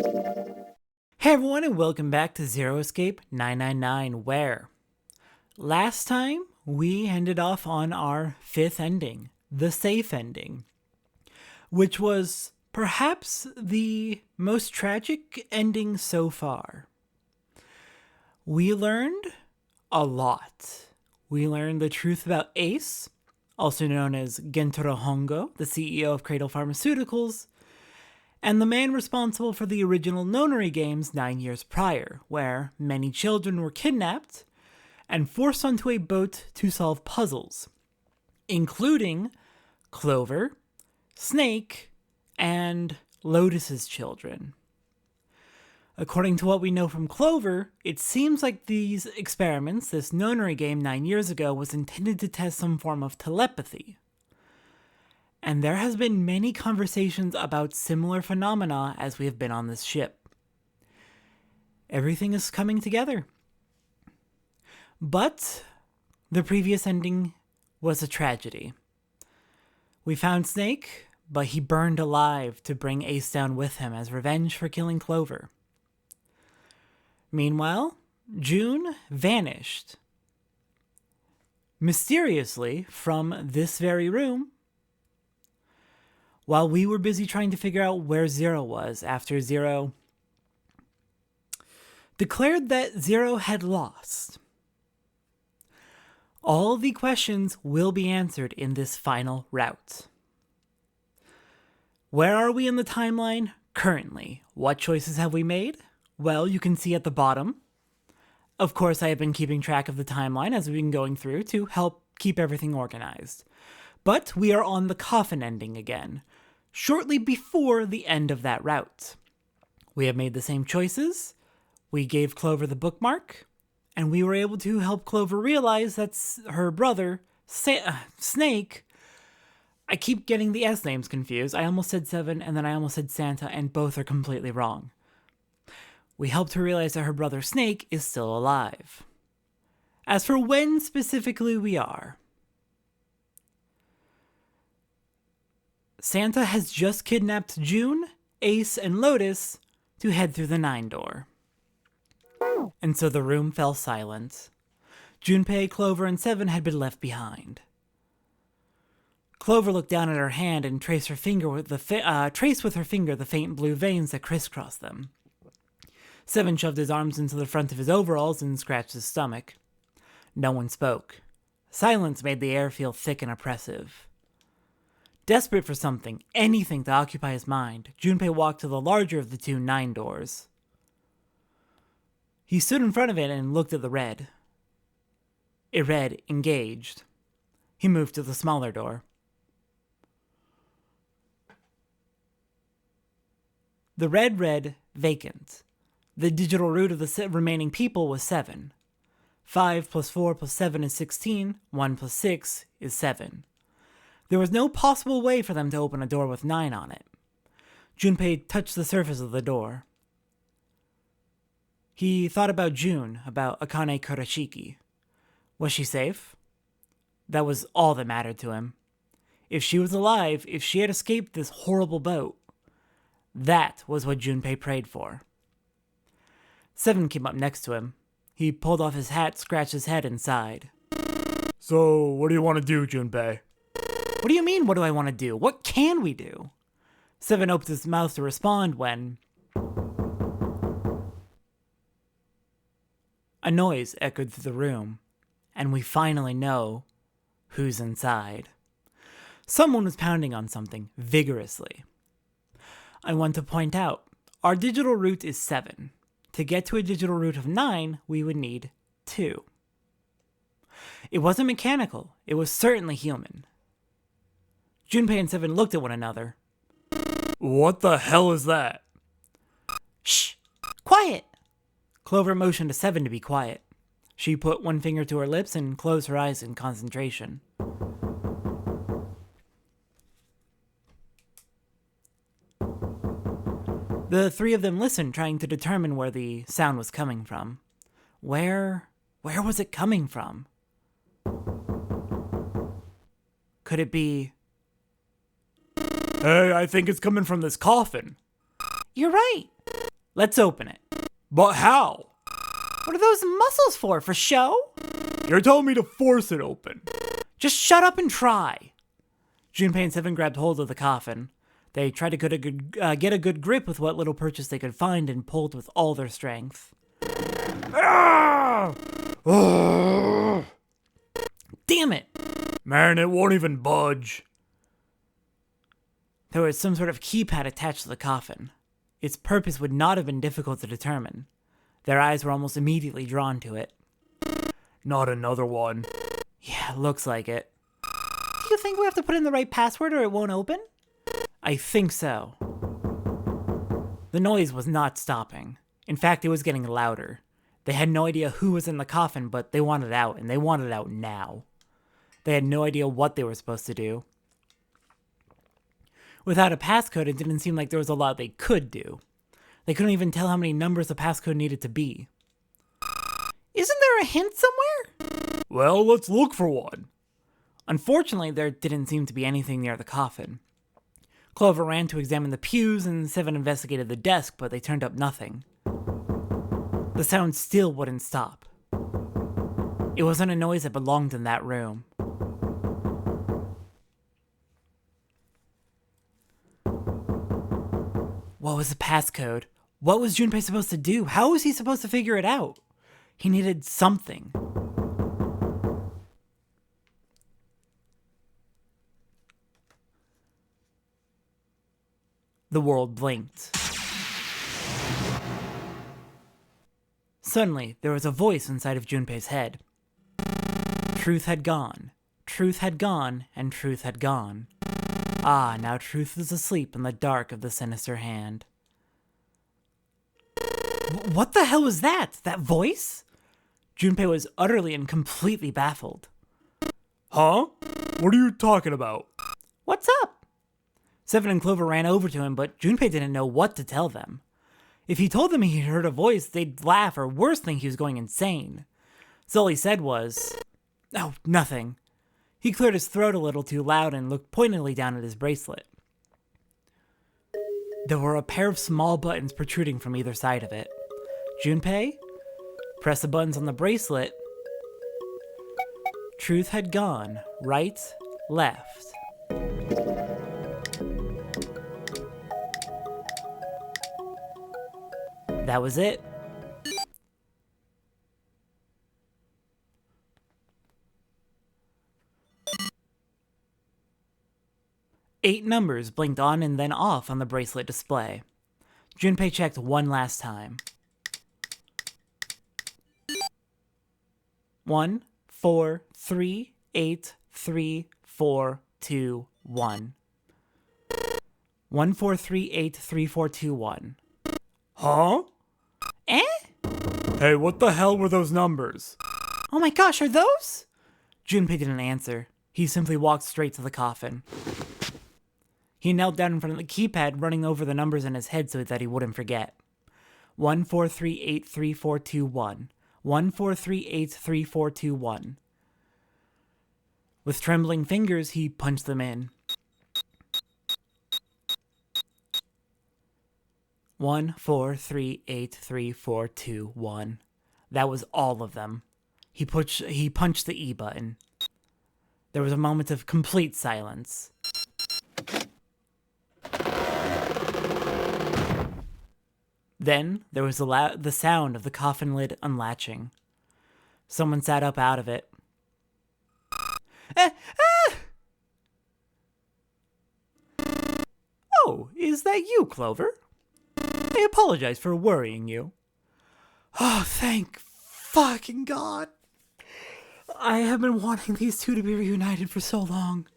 Hey everyone, and welcome back to Zero Escape 999, where last time we ended off on our fifth ending, the safe ending, which was perhaps the most tragic ending so far. We learned a lot. We learned the truth about Ace, also known as Gentaro Hongo, the CEO of Cradle Pharmaceuticals, and the man responsible for the original Nonary games 9 years prior, where many children were kidnapped and forced onto a boat to solve puzzles, including Clover, Snake, and Lotus's children. According to what we know from Clover, it seems like these experiments, this Nonary game 9 years ago, was intended to test some form of telepathy. And there has been many conversations about similar phenomena as we have been on this ship. Everything is coming together. But the previous ending was a tragedy. We found Snake, but he burned alive to bring Ace down with him as revenge for killing Clover. Meanwhile, June vanished. Mysteriously from this very room, while we were busy trying to figure out where Zero was after Zero declared that Zero had lost. All the questions will be answered in this final route. Where are we in the timeline currently? What choices have we made? Well, you can see at the bottom. Of course, I have been keeping track of the timeline as we've been going through to help keep everything organized. But we are on the coffin ending again, shortly before the end of that route. We have made the same choices, we gave Clover the bookmark, and we were able to help Clover realize that her brother, Snake, I keep getting the S names confused. I almost said Seven, and then I almost said Santa, and both are completely wrong. We helped her realize that her brother Snake is still alive. As for when specifically we are, Santa has just kidnapped June, Ace, and Lotus to head through the 9 door. And so the room fell silent. Junpei, Clover, and Seven had been left behind. Clover looked down at her hand and traced with her finger the faint blue veins that crisscrossed them. Seven shoved his arms into the front of his overalls and scratched his stomach. No one spoke. Silence made the air feel thick and oppressive. Desperate for something, anything to occupy his mind, Junpei walked to the larger of the two 9 doors. He stood in front of it and looked at the red. It read, engaged. He moved to the smaller door. The red read, vacant. The digital root of the remaining people was 7. 5 plus 4 plus 7 is 16. 1 plus 6 is 7. There was no possible way for them to open a door with 9 on it. Junpei touched the surface of the door. He thought about June, about Akane Kurashiki. Was she safe? That was all that mattered to him. If she was alive, if she had escaped this horrible boat, that was what Junpei prayed for. Seven came up next to him. He pulled off his hat, scratched his head, and sighed. So, what do you want to do, Junpei? What do you mean, what do I want to do? What can we do? Seven opened his mouth to respond when a noise echoed through the room, and we finally know who's inside. Someone was pounding on something vigorously. I want to point out, our digital root is 7. To get to a digital root of 9, we would need 2. It wasn't mechanical. It was certainly human. Junpei and Seven looked at one another. What the hell is that? Shh! Quiet! Clover motioned to Seven to be quiet. She put one finger to her lips and closed her eyes in concentration. The three of them listened, trying to determine where the sound was coming from. Where was it coming from? Could it be... Hey, I think it's coming from this coffin. You're right! Let's open it. But how? What are those muscles for? For show? You're telling me to force it open. Just shut up and try. Junpei and Seven grabbed hold of the coffin. They tried to get a good grip with what little purchase they could find and pulled with all their strength. Ah! Damn it! Man, it won't even budge. There was some sort of keypad attached to the coffin. Its purpose would not have been difficult to determine. Their eyes were almost immediately drawn to it. Not another one. Yeah, looks like it. Do you think we have to put in the right password or it won't open? I think so. The noise was not stopping. In fact, it was getting louder. They had no idea who was in the coffin, but they wanted out, and they wanted out now. They had no idea what they were supposed to do. Without a passcode, it didn't seem like there was a lot they could do. They couldn't even tell how many numbers the passcode needed to be. Isn't there a hint somewhere? Well, let's look for one. Unfortunately, there didn't seem to be anything near the coffin. Clover ran to examine the pews, and Seven investigated the desk, but they turned up nothing. The sound still wouldn't stop. It wasn't a noise that belonged in that room. What was the passcode? What was Junpei supposed to do? How was he supposed to figure it out? He needed something. The world blinked. Suddenly, there was a voice inside of Junpei's head. Truth had gone. Truth had gone, and truth had gone. Ah, now truth is asleep in the dark of the sinister hand. What the hell was that? That voice? Junpei was utterly and completely baffled. Huh? What are you talking about? What's up? Seven and Clover ran over to him, but Junpei didn't know what to tell them. If he told them he heard a voice, they'd laugh or worse, think he was going insane. So all he said was, "Oh, nothing." He cleared his throat a little too loud and looked pointedly down at his bracelet. There were a pair of small buttons protruding from either side of it. Junpei, press the buttons on the bracelet. Truth had gone. Right, left. That was it. Eight numbers blinked on and then off on the bracelet display. Junpei checked one last time. 1, 4, 3, 8, 3, 4, 2, 1. 1, 4, 3, 8, 3, 4, 2, 1. Huh? Eh? Hey, what the hell were those numbers? Oh my gosh, are those? Junpei didn't answer. He simply walked straight to the coffin. He knelt down in front of the keypad, running over the numbers in his head so that he wouldn't forget. 1, 4, 3, 8, 3, 4, 2, 1. 1, 4, 3, 8, 3, 4, 2, 1. With trembling fingers, he punched them in. 1, 4, 3, 8, 3, 4, 2, 1. That was all of them. He punched the E button. There was a moment of complete silence. Then there was the sound of the coffin lid unlatching. Someone sat up out of it. Oh, is that you, Clover? I apologize for worrying you. Oh, thank fucking God. I have been wanting these two to be reunited for so long.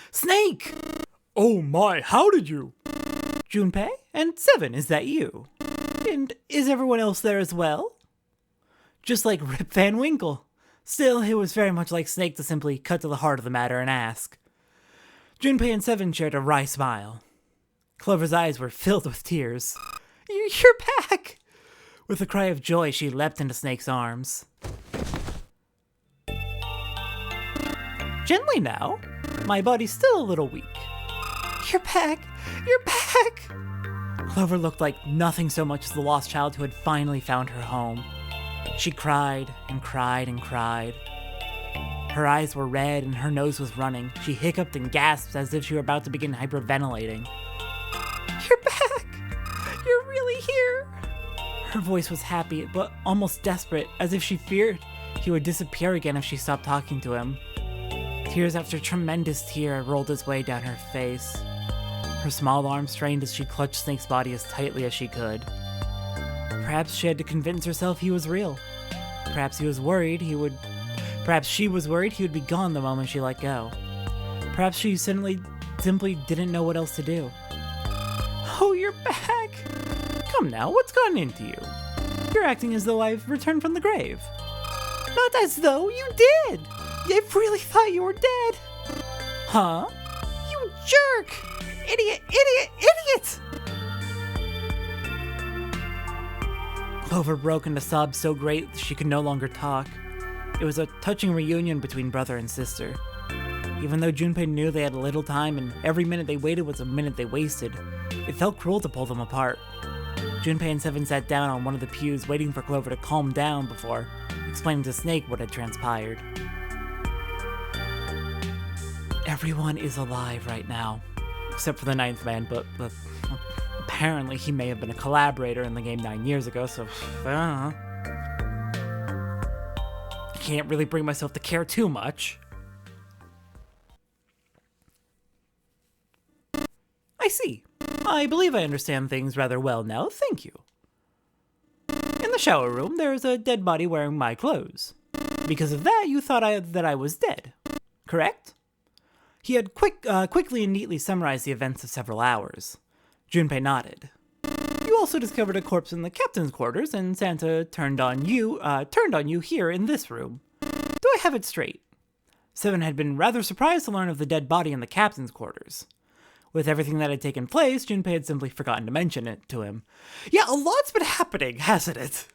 Snake! Oh my, how did you? Junpei? And Seven, is that you? And is everyone else there as well? Just like Rip Van Winkle. Still, it was very much like Snake to simply cut to the heart of the matter and ask. Junpei and Seven shared a wry smile. Clover's eyes were filled with tears. You're back! With a cry of joy, she leapt into Snake's arms. Gently now. My body's still a little weak. You're back! You're back! Clover looked like nothing so much as the lost child who had finally found her home. She cried and cried and cried. Her eyes were red and her nose was running. She hiccuped and gasped as if she were about to begin hyperventilating. "You're back! You're really here!" Her voice was happy, but almost desperate, as if she feared he would disappear again if she stopped talking to him. Tears after tremendous tear rolled its way down her face. Her small arm strained as she clutched Snake's body as tightly as she could. Perhaps she had to convince herself he was real. Perhaps she was worried he would be gone the moment she let go. Perhaps she simply didn't know what else to do. "Oh, you're back! Come now, what's gotten into you? You're acting as though I've returned from the grave." "Not as though, you did! I really thought you were dead." "Huh? You jerk! Idiot, idiot, idiot!" Clover broke into sobs so great that she could no longer talk. It was a touching reunion between brother and sister. Even though Junpei knew they had little time and every minute they waited was a minute they wasted, it felt cruel to pull them apart. Junpei and Seven sat down on one of the pews waiting for Clover to calm down before explaining to Snake what had transpired. Everyone is alive right now, except for the ninth man, but apparently he may have been a collaborator in the game 9 years ago, so I can't really bring myself to care too much. "I see. I believe I understand things rather well now, thank you. In the shower room, there is a dead body wearing my clothes. Because of that, you thought that I was dead, correct?" He had quickly and neatly summarized the events of several hours. Junpei nodded. "You also discovered a corpse in the captain's quarters, and Santa turned on you here in this room. Do I have it straight?" Seven had been rather surprised to learn of the dead body in the captain's quarters. With everything that had taken place, Junpei had simply forgotten to mention it to him. "Yeah, a lot's been happening, hasn't it?"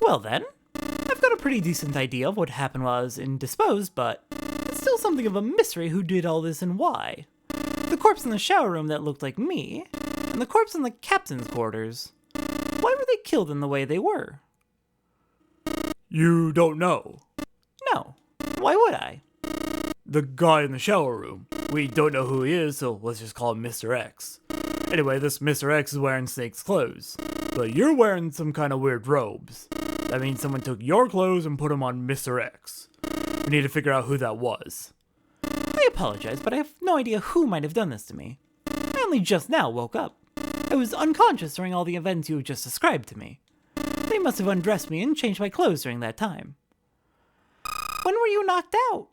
"Well then, I've got a pretty decent idea of what happened while I was indisposed, but it's still something of a mystery who did all this and why. The corpse in the shower room that looked like me, and the corpse in the captain's quarters. Why were they killed in the way they were?" You don't know. "No. Why would I?" The guy in the shower room. We don't know who he is, so let's just call him Mr. X. Anyway, this Mr. X is wearing Snake's clothes, but you're wearing some kind of weird robes. That means someone took your clothes and put them on Mr. X. We need to figure out who that was. "I apologize, but I have no idea who might have done this to me. I only just now woke up. I was unconscious during all the events you just described to me. They must have undressed me and changed my clothes during that time." "When were you knocked out?"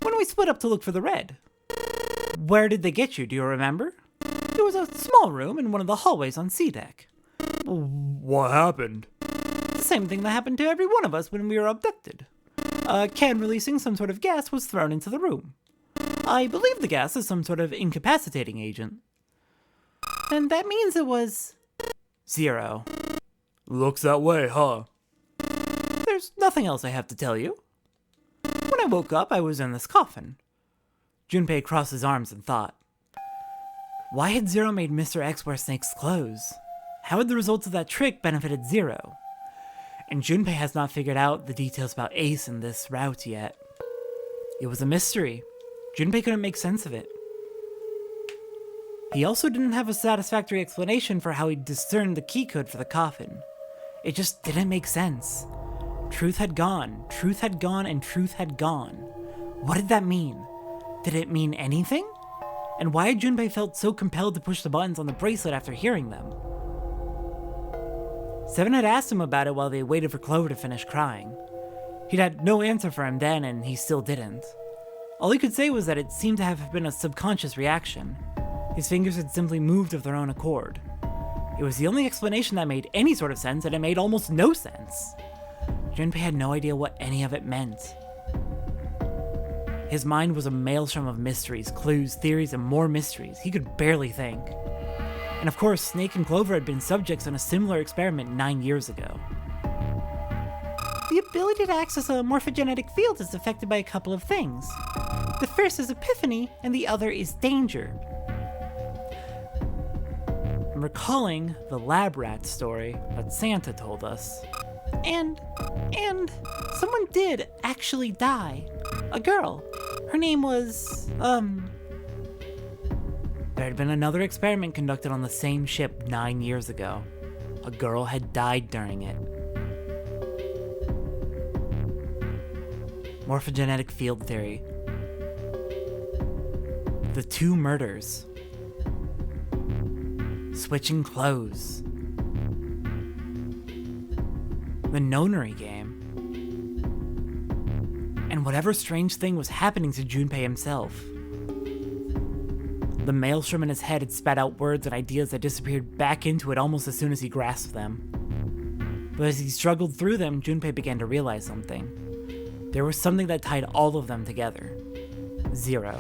"When we split up to look for the red." "Where did they get you, do you remember?" "It was a small room in one of the hallways on C deck." What happened? "The same thing that happened to every one of us when we were abducted. A can releasing some sort of gas was thrown into the room. I believe the gas is some sort of incapacitating agent." "And that means it was 0. Looks that way, huh? There's nothing else I have to tell you. When I woke up, I was in this coffin." Junpei crossed his arms and thought. Why had Zero made Mr. X wear Snake's clothes? How had the results of that trick benefited Zero? And Junpei has not figured out the details about Ace in this route yet. It was a mystery. Junpei couldn't make sense of it. He also didn't have a satisfactory explanation for how he discerned the key code for the coffin. It just didn't make sense. Truth had gone, and truth had gone. What did that mean? Did it mean anything? And why had Junpei felt so compelled to push the buttons on the bracelet after hearing them? Seven had asked him about it while they waited for Clover to finish crying. He'd had no answer for him then, and he still didn't. All he could say was that it seemed to have been a subconscious reaction. His fingers had simply moved of their own accord. It was the only explanation that made any sort of sense, and it made almost no sense. Junpei had no idea what any of it meant. His mind was a maelstrom of mysteries, clues, theories, and more mysteries. He could barely think. And of course, Snake and Clover had been subjects on a similar experiment 9 years ago. The ability to access a morphogenetic field is affected by a couple of things. The first is epiphany, and the other is danger. and recalling the lab rat story that Santa told us. And someone did actually die. A girl. Her name was, There had been another experiment conducted on the same ship 9 years ago. A girl had died during it. Morphogenetic field theory. The two murders. Switching clothes. The nonary game. And whatever strange thing was happening to Junpei himself. The maelstrom in his head had spat out words and ideas that disappeared back into it almost as soon as he grasped them. But as he struggled through them, Junpei began to realize something. There was something that tied all of them together. Zero.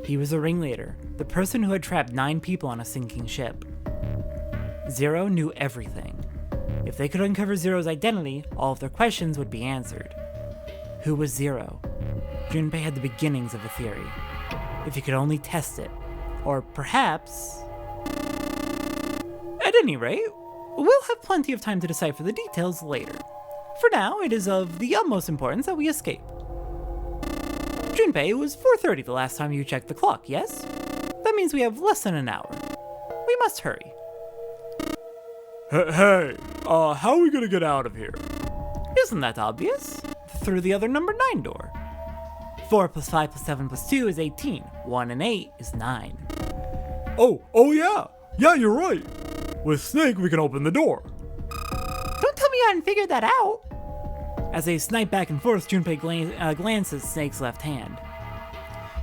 He was the ringleader, the person who had trapped 9 people on a sinking ship. Zero knew everything. If they could uncover Zero's identity, all of their questions would be answered. Who was Zero? Junpei had the beginnings of a theory. If he could only test it. Or perhaps... At any rate, we'll have plenty of time to decipher the details later. For now, it is of the utmost importance that we escape. Junpei, it was 4:30 the last time you checked the clock, yes? That means we have less than an hour. We must hurry. Hey, how are we gonna get out of here? Isn't that obvious? Through the other number 9 door. 4 plus 5 plus 7 plus 2 is 18. 1 and 8 is 9. Oh yeah. Yeah, you're right. With Snake, we can open the door. Don't tell me you hadn't figured that out. As they snipe back and forth, Junpei glances Snake's left hand.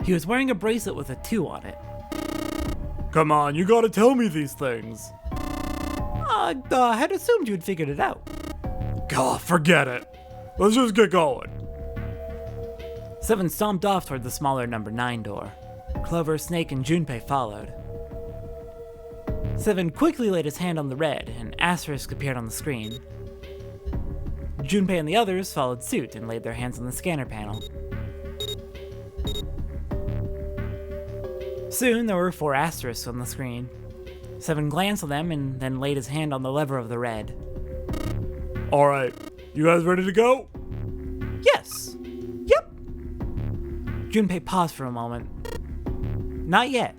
He was wearing a bracelet with a 2 on it. Come on, you gotta tell me these things. I had assumed you'd figured it out. God, forget it. Let's just get going. 7 stomped off toward the smaller number 9 door. Clover, Snake, and Junpei followed. 7 quickly laid his hand on the red, and asterisk appeared on the screen. Junpei and the others followed suit and laid their hands on the scanner panel. Soon there were 4 asterisks on the screen. 7 glanced at them and then laid his hand on the lever of the red. Alright, you guys ready to go? Yes. Yep. Junpei paused for a moment. Not yet.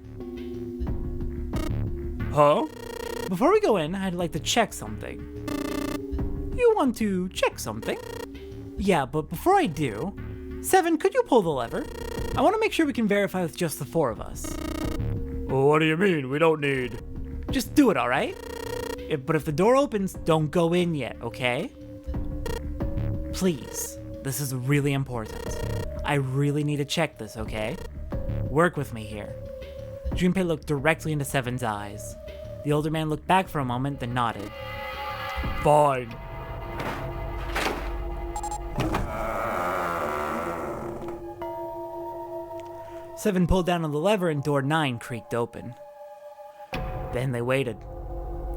Huh? Before we go in, I'd like to check something. You want to check something? Yeah, but before I do, 7, could you pull the lever? I want to make sure we can verify with just the 4 of us. Well, what do you mean? We don't need... Just do it, alright? But if the door opens, don't go in yet, okay? Please. This is really important. I really need to check this, okay? Work with me here. Junpei looked directly into 7's eyes. The older man looked back for a moment, then nodded. Fine. Seven pulled down on the lever and door 9 creaked open. Then they waited.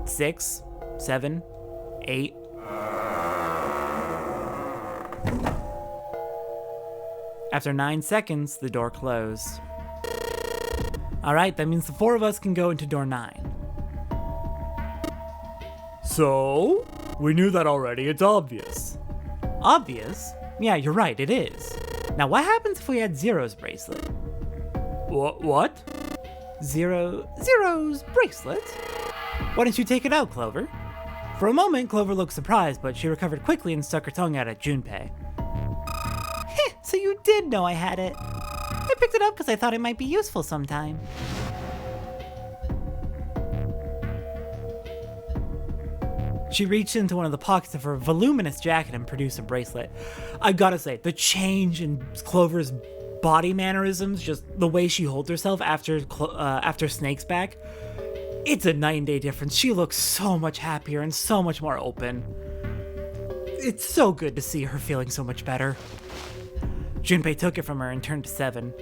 6, 7, 8. After 9 seconds, the door closed. Alright, that means the 4 of us can go into door 9. So? We knew that already, it's obvious. Obvious? Yeah, you're right, it is. Now what happens if we had Zero's bracelet? What? Zero's bracelet? Why don't you take it out, Clover? For a moment, Clover looked surprised, but she recovered quickly and stuck her tongue out at Junpei. Heh, so you did know I had it. I picked it up because I thought it might be useful sometime. She reached into one of the pockets of her voluminous jacket and produced a bracelet. I gotta say, the change in Clover's body mannerisms, just the way she holds herself after Snake's back, it's a night and day difference. She looks so much happier and so much more open. It's so good to see her feeling so much better. Junpei took it from her and turned to 7.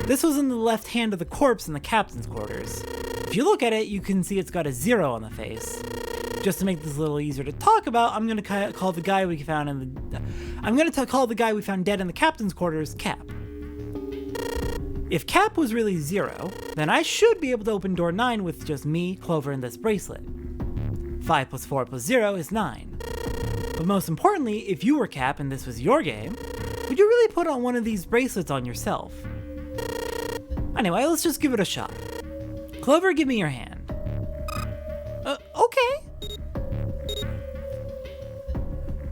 This was in the left hand of the corpse in the captain's quarters. If you look at it, you can see it's got a 0 on the face. Just to make this a little easier to talk about, I'm gonna call the guy we found call the guy we found dead in the captain's quarters Cap. If Cap was really 0, then I should be able to open door 9 with just me, Clover, and this bracelet. 5 plus 4 plus 0 is 9. But most importantly, if you were Cap and this was your game, would you really put on one of these bracelets on yourself? Anyway, let's just give it a shot. Clover, give me your hand. Okay.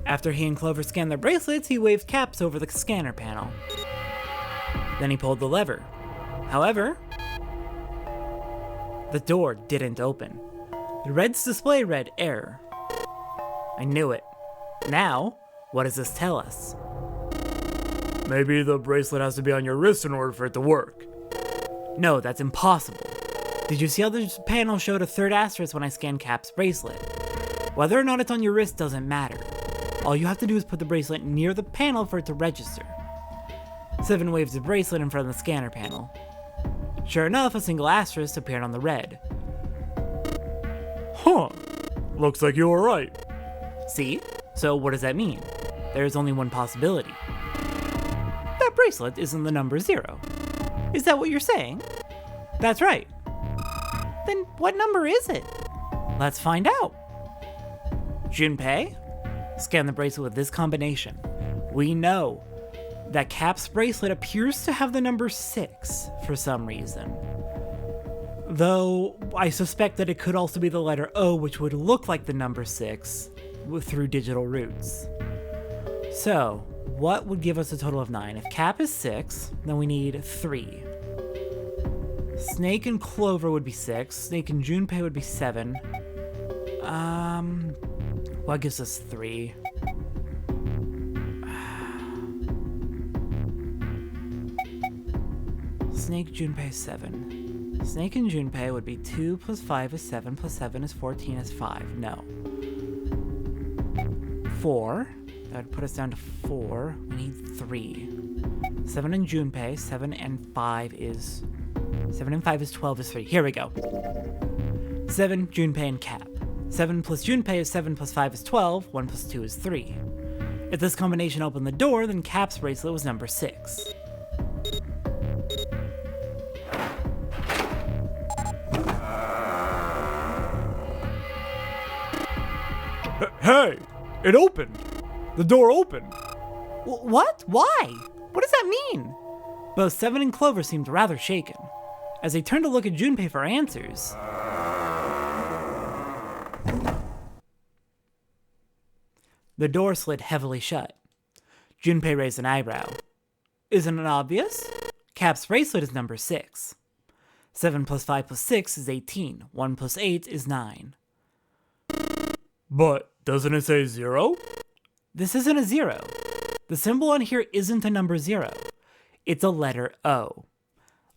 After he and Clover scanned their bracelets, he waved Caps over the scanner panel. Then he pulled the lever. However, the door didn't open. The red's display read error. I knew it. Now, what does this tell us? Maybe the bracelet has to be on your wrist in order for it to work. No, that's impossible. Did you see how the panel showed a third asterisk when I scanned Cap's bracelet? Whether or not it's on your wrist doesn't matter. All you have to do is put the bracelet near the panel for it to register. 7 waves the bracelet in front of the scanner panel. Sure enough, a single asterisk appeared on the red. Huh. Looks like you were right. See? So what does that mean? There's only one possibility. That bracelet isn't the number 0. Is that what you're saying? That's right. Then what number is it? Let's find out. Junpei? Scan the bracelet with this combination. We know that Cap's bracelet appears to have the number 6 for some reason. Though I suspect that it could also be the letter O, which would look like the number 6 through digital roots. So, what would give us a total of 9? If Cap is 6, then we need 3. Snake and Clover would be 6. Snake and Junpei would be 7. What gives us 3? Snake, Junpei, 7. Snake and Junpei would be 2 plus 5 is 7 plus 7 is 14 is 5. No. 4. That would put us down to 4. We need 3. 7 and Junpei. 7 and 5 is 12 is 3. Here we go. 7, Junpei, and Cap. 7 plus Junpei is 7 plus 5 is 12. 1 plus 2 is 3. If this combination opened the door, then Cap's bracelet was number 6. Hey! It opened! The door opened! What? Why? What does that mean? Both 7 and Clover seemed rather shaken. As they turned to look at Junpei for answers, the door slid heavily shut. Junpei raised an eyebrow. Isn't it obvious? Cap's bracelet is number 6. 7 plus 5 plus 6 is 18. 1 plus 8 is 9. But doesn't it say 0? This isn't a 0. The symbol on here isn't a number 0. It's a letter O.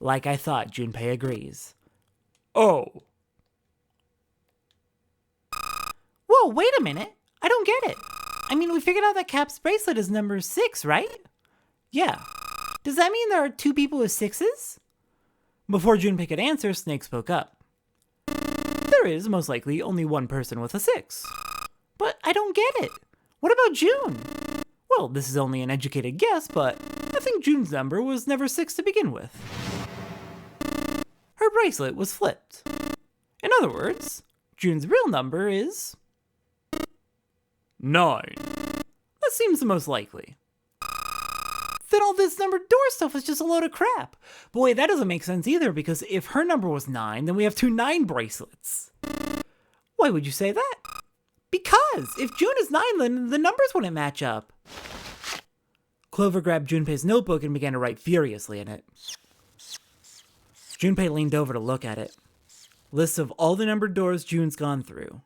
Like I thought, Junpei agrees. Oh. Whoa, wait a minute. I don't get it. I mean, we figured out that Cap's bracelet is number 6, right? Yeah. Does that mean there are 2 people with 6s? Before Junpei could answer, Snake spoke up. There is, most likely, only one person with a 6. But I don't get it. What about June? Well, this is only an educated guess, but I think June's number was never 6 to begin with. Her bracelet was flipped. In other words, June's real number is 9. That seems the most likely. Then all this number door stuff is just a load of crap. Boy, that doesn't make sense either, because if her number was 9, then we have 2 9 bracelets. Why would you say that? Because if June is 9, then the numbers wouldn't match up. Clover grabbed Junpei's notebook and began to write furiously in it. Junpei leaned over to look at it. Lists of all the numbered doors June's gone through.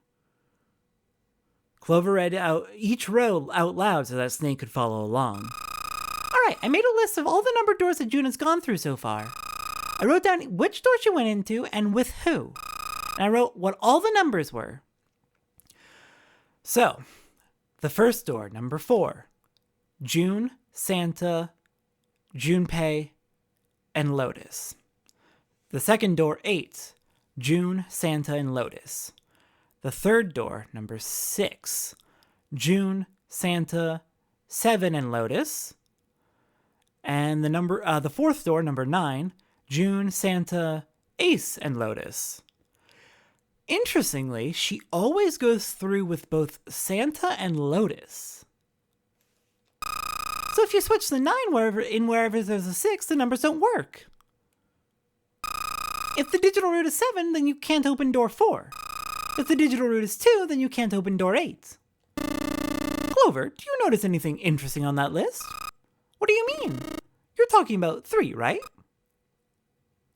Clover read out each row out loud so that Snake could follow along. Alright, I made a list of all the numbered doors that June has gone through so far. I wrote down which door she went into and with who. And I wrote what all the numbers were. So, the first door, number 4. June, Santa, Junpei, and Lotus. The second door, 8. June, Santa, and Lotus. The third door, number 6. June, Santa, 7, and Lotus. And the fourth door, number 9. June, Santa, Ace, and Lotus. Interestingly, she always goes through with both Santa and Lotus. So if you switch the 9 wherever there's a 6, the numbers don't work. If the digital root is 7, then you can't open door 4. If the digital root is 2, then you can't open door 8. Clover, do you notice anything interesting on that list? What do you mean? You're talking about 3, right?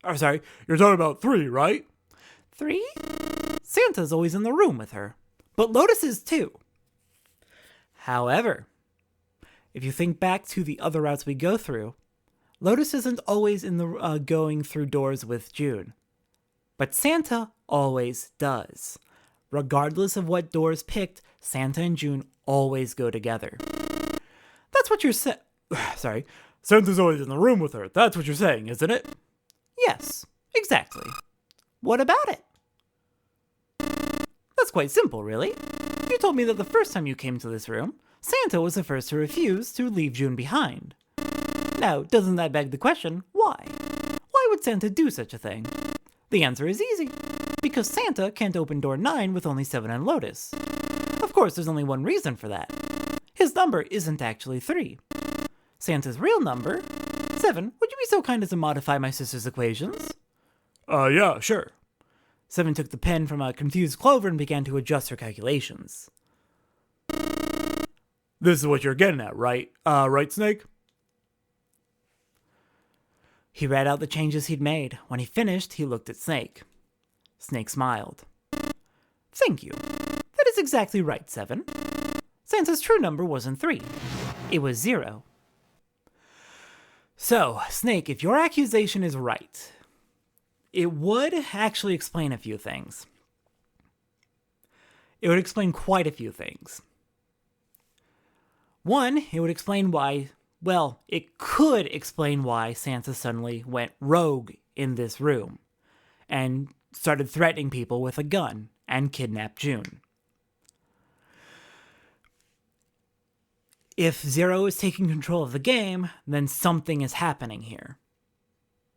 Oh, sorry, you're talking about 3, right? 3? Santa's always in the room with her, but Lotus is too. However, if you think back to the other routes we go through, Lotus isn't always in the going through doors with June, but Santa always does. Regardless of what doors picked, Santa and June always go together. That's what you're sorry. Santa's always in the room with her. That's what you're saying, isn't it? Yes, exactly. What about it? That's quite simple, really. You told me that the first time you came to this room, Santa was the first to refuse to leave June behind. Now, doesn't that beg the question, why? Why would Santa do such a thing? The answer is easy. Because Santa can't open door 9 with only 7 and Lotus. Of course, there's only one reason for that. His number isn't actually 3. Santa's real number, 7, would you be so kind as to modify my sister's equations? Yeah, sure. 7 took the pen from a confused Clover and began to adjust her calculations. This is what you're getting at, right? Right, Snake? He read out the changes he'd made. When he finished, he looked at Snake. Snake smiled. Thank you. That is exactly right, 7. Santa's true number wasn't 3. It was 0. So, Snake, if your accusation is right, it would actually explain a few things. It would explain quite a few things. One, it would explain why, well, it could explain why Santa suddenly went rogue in this room and started threatening people with a gun and kidnapped June. If Zero is taking control of the game, then something is happening here.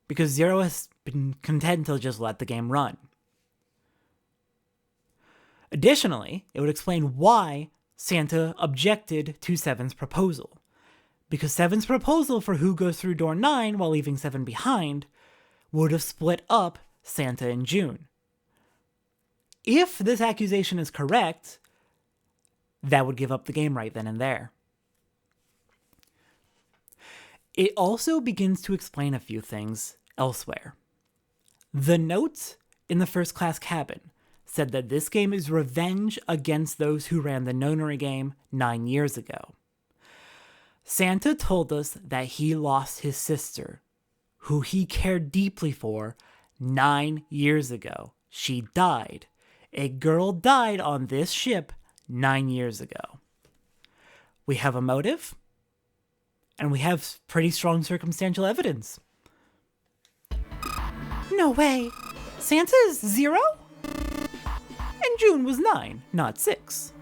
Because Zero has been content to just let the game run. Additionally, it would explain why Santa objected to Seven's proposal. Because Seven's proposal for who goes through door 9 while leaving 7 behind would have split up Santa and June. If this accusation is correct, that would give up the game right then and there. It also begins to explain a few things elsewhere. The note in the first class cabin said that this game is revenge against those who ran the nonary game 9 years ago. Santa told us that he lost his sister, who he cared deeply for, 9 years ago. She died. A girl died on this ship 9 years ago. We have a motive, and we have pretty strong circumstantial evidence. No way! Santa is 0? And June was 9, not 6.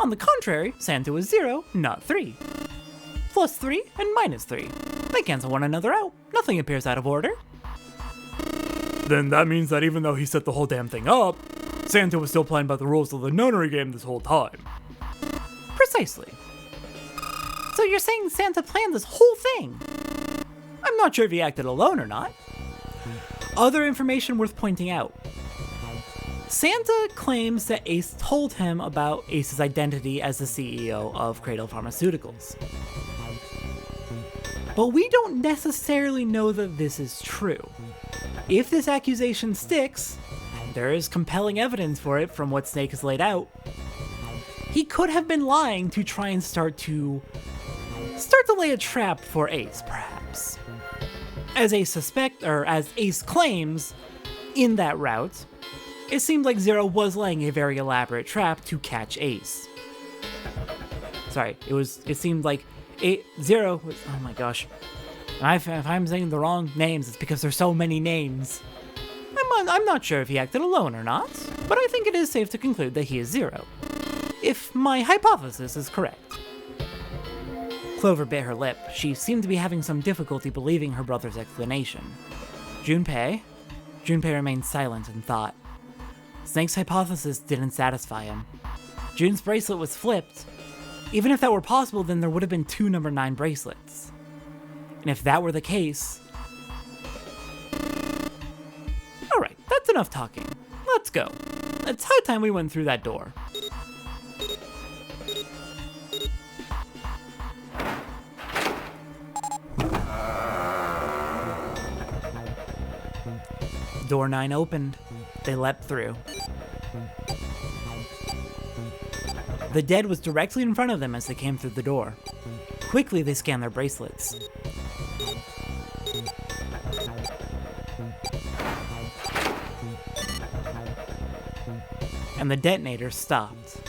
On the contrary, Santa was 0, not 3. Plus 3 and minus 3. They cancel one another out. Nothing appears out of order. Then that means that even though he set the whole damn thing up, Santa was still playing by the rules of the nonary game this whole time. Precisely. So you're saying Santa planned this whole thing? I'm not sure if he acted alone or not. Other information worth pointing out. Santa claims that Ace told him about Ace's identity as the CEO of Cradle Pharmaceuticals. But we don't necessarily know that this is true. If this accusation sticks, and there is compelling evidence for it from what Snake has laid out, he could have been lying to try and start to lay a trap for Ace, perhaps. As Ace claims in that route, it seemed like Zero was laying a very elaborate trap to catch Ace. Sorry, it seemed like Zero was, oh my gosh. If I'm saying the wrong names, it's because there's so many names. I'm not sure if he acted alone or not, but I think it is safe to conclude that he is Zero. If my hypothesis is correct. Clover bit her lip. She seemed to be having some difficulty believing her brother's explanation. Junpei? Junpei remained silent in thought. Snake's hypothesis didn't satisfy him. Jun's bracelet was flipped. Even if that were possible, then there would have been 2 number 9 bracelets. And if that were the case... Alright, that's enough talking. Let's go. It's high time we went through that door. Door 9 opened. They leapt through. The dead was directly in front of them as they came through the door. Quickly, they scanned their bracelets. And the detonator stopped.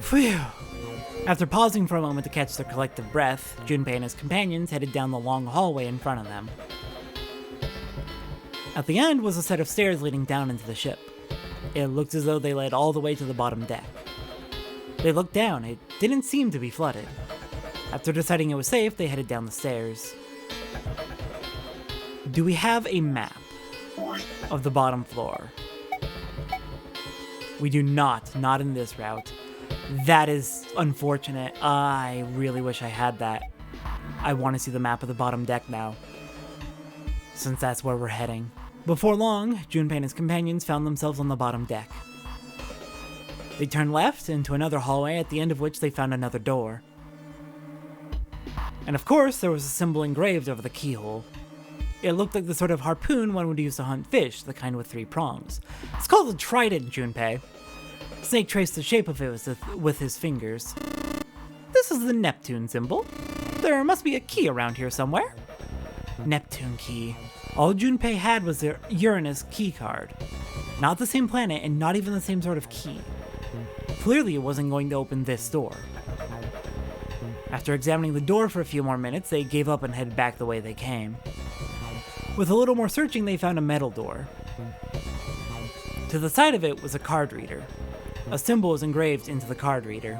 Phew! After pausing for a moment to catch their collective breath, Junpei and his companions headed down the long hallway in front of them. At the end was a set of stairs leading down into the ship. It looked as though they led all the way to the bottom deck. They looked down. It didn't seem to be flooded. After deciding it was safe, they headed down the stairs. Do we have a map of the bottom floor? We do not in this route. That is unfortunate. I really wish I had that. I want to see the map of the bottom deck now, since that's where we're heading. Before long, Junpei and his companions found themselves on the bottom deck. They turned left into another hallway, at the end of which they found another door. And of course, there was a symbol engraved over the keyhole. It looked like the sort of harpoon one would use to hunt fish, the kind with 3 prongs. It's called a trident, Junpei. Snake traced the shape of it with his fingers. This is the Neptune symbol. There must be a key around here somewhere. Neptune key. All Junpei had was their Uranus key card. Not the same planet and not even the same sort of key. Clearly it wasn't going to open this door. After examining the door for a few more minutes, they gave up and headed back the way they came. With a little more searching, they found a metal door. To the side of it was a card reader. A symbol was engraved into the card reader.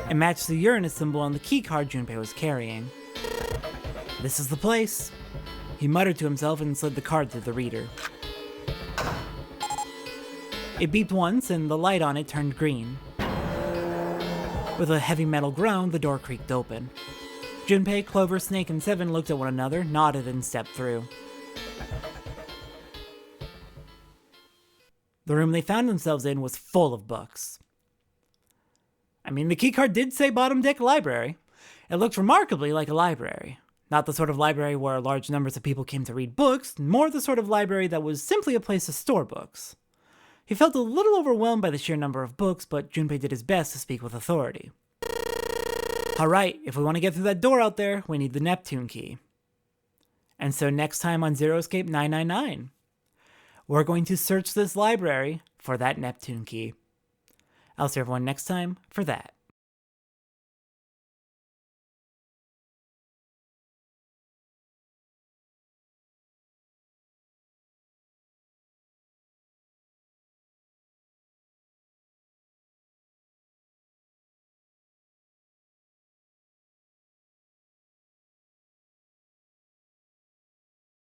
It matched the Uranus symbol on the key card Junpei was carrying. This is the place. He muttered to himself and slid the card through the reader. It beeped once, and the light on it turned green. With a heavy metal groan, the door creaked open. Junpei, Clover, Snake, and Seven looked at one another, nodded, and stepped through. The room they found themselves in was full of books. I mean, the keycard did say bottom deck library. It looked remarkably like a library. Not the sort of library where large numbers of people came to read books, more the sort of library that was simply a place to store books. He felt a little overwhelmed by the sheer number of books, but Junpei did his best to speak with authority. Alright, if we want to get through that door out there, we need the Neptune key. And so next time on Zero Escape 999, we're going to search this library for that Neptune key. I'll see everyone next time for that.